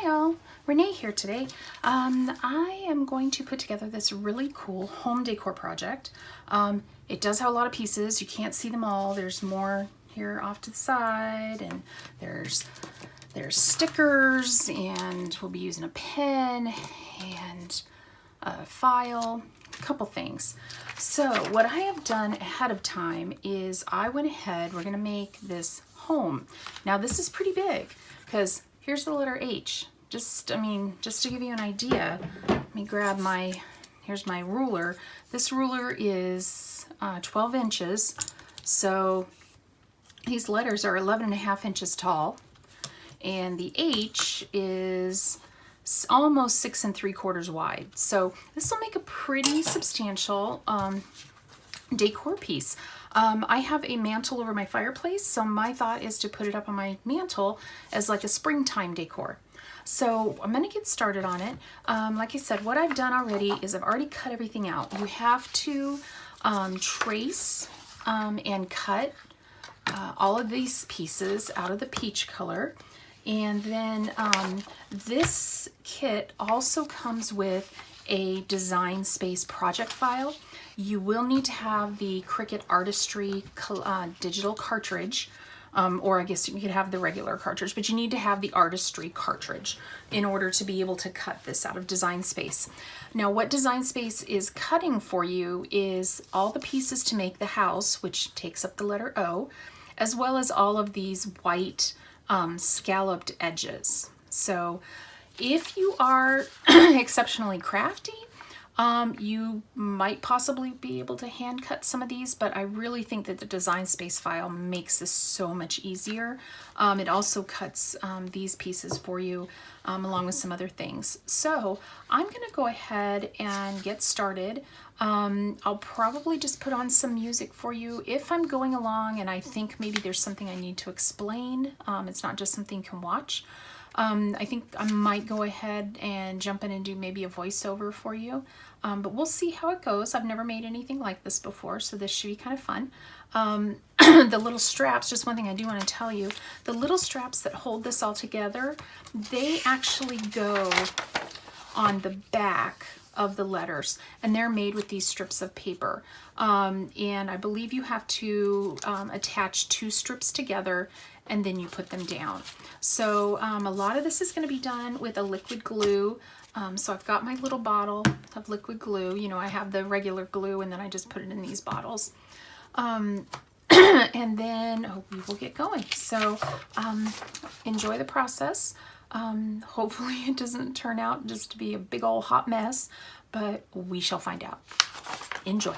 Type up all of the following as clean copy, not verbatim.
Hi all, Renee here today. I am going to put together this really cool home decor project. It does have a lot of pieces. You can't see them all. There's more here off to the side, and there's stickers, and we'll be using a pen and a file, a couple things. So what I have done ahead of time is I went ahead, we're gonna make this home. Now this is pretty big because here's the letter H. Just to give you an idea, let me grab here's my ruler. This ruler is 12 inches. So these letters are 11.5 inches tall. And the H is almost 6 3/4 wide. So this will make a pretty substantial decor piece. I have a mantle over my fireplace, so my thought is to put it up on my mantle as like a springtime decor. So I'm going to get started on it. Like I said, what I've done already is I've already cut everything out. You have to trace and cut all of these pieces out of the peach color. And then this kit also comes with a design space project file. You will need to have the Cricut Artistry digital cartridge, or I guess you could have the regular cartridge, but you need to have the Artistry cartridge in order to be able to cut this out of Design Space. Now what Design Space is cutting for you is all the pieces to make the house, which takes up the letter O, as well as all of these white scalloped edges. So if you are exceptionally crafty, you might possibly be able to hand cut some of these, but I really think that the Design Space file makes this so much easier. It also cuts these pieces for you along with some other things. So I'm going to go ahead and get started. I'll probably just put on some music for you if I'm going along and I think maybe there's something I need to explain. It's not just something you can watch. I think I might go ahead and jump in and do maybe a voiceover for you, but we'll see how it goes. I've never made anything like this before, so this should be kind of fun. The little straps, just one thing I do want to tell you, the little straps that hold this all together, they actually go on the back of the letters, and they're made with these strips of paper. And I believe you have to attach 2 strips together and then you put them down. So a lot of this is going to be done with a liquid glue. So I've got my little bottle of liquid glue. You know, I have the regular glue and then I just put it in these bottles. And then we will get going. So enjoy the process. Hopefully it doesn't turn out just to be a big old hot mess, but we shall find out. Enjoy.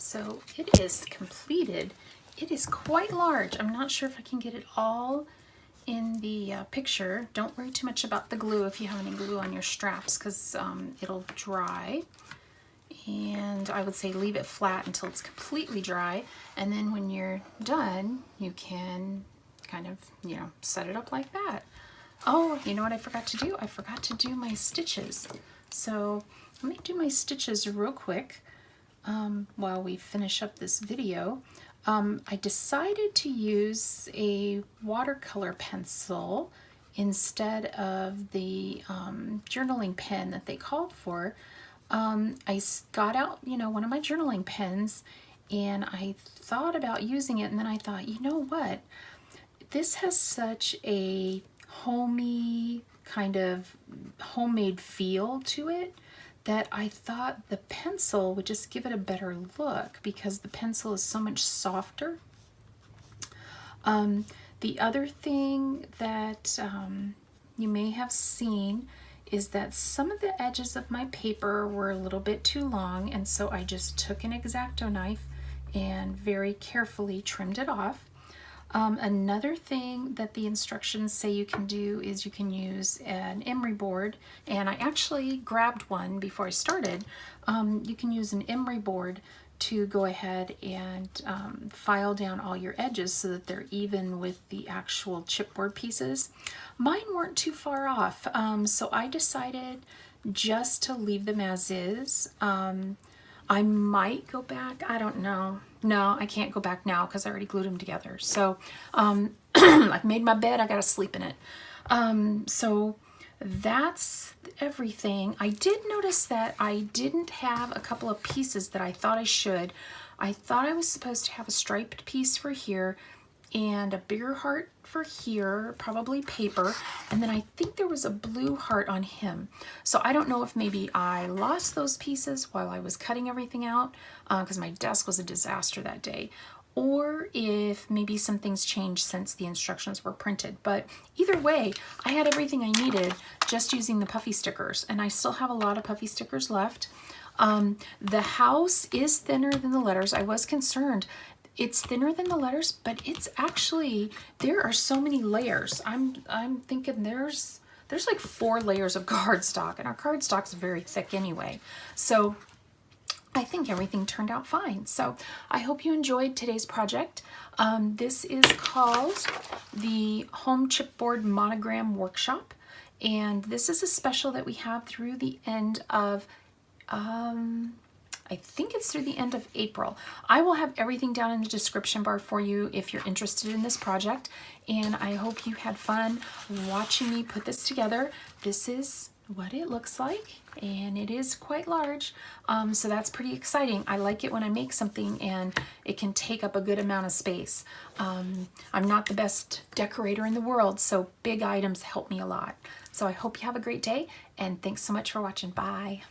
So it is completed. It is quite large. I'm not sure if I can get it all in the picture. Don't worry too much about the glue if you have any glue on your straps, because it'll dry. And I would say leave it flat until it's completely dry, and then when you're done you can kind of, you know, set it up like that. Oh, you know what I forgot to do? I forgot to do my stitches. So let me do my stitches real quick while we finish up this video. I decided to use a watercolor pencil instead of the journaling pen that they called for. I got out, you know, one of my journaling pens, and I thought about using it, and then I thought, you know what? This has such a homey, kind of homemade feel to it that I thought the pencil would just give it a better look, because the pencil is so much softer. The other thing that you may have seen is that some of the edges of my paper were a little bit too long, and so I just took an X-Acto knife and very carefully trimmed it off. Another thing that the instructions say you can do is you can use an emery board, and I actually grabbed one before I started. You can use an emery board to go ahead and file down all your edges so that they're even with the actual chipboard pieces. Mine weren't too far off, so I decided just to leave them as is. I might go back, I don't know. No, I can't go back now because I already glued them together. So I've made my bed, I gotta sleep in it. So that's everything. I did notice that I didn't have a couple of pieces that I thought I should. I thought I was supposed to have a striped piece for here and a bigger heart for here, probably paper, and then I think there was a blue heart on him. So I don't know if maybe I lost those pieces while I was cutting everything out, because my desk was a disaster that day, or if maybe some things changed since the instructions were printed. But either way, I had everything I needed just using the puffy stickers, and I still have a lot of puffy stickers left. The house is thinner than the letters. I was concerned. It's thinner than the letters, but it's actually, there are so many layers. I'm thinking there's like 4 layers of cardstock, and our cardstock's very thick anyway. So I think everything turned out fine. So I hope you enjoyed today's project. This is called the Home Chipboard Monogram Workshop, and this is a special that we have through the end of I think it's through the end of April. I will have everything down in the description bar for you if you're interested in this project, and I hope you had fun watching me put this together. This is what it looks like, and it is quite large, so that's pretty exciting. I like it when I make something and it can take up a good amount of space. I'm not the best decorator in the world, so big items help me a lot. So I hope you have a great day, and thanks so much for watching. Bye.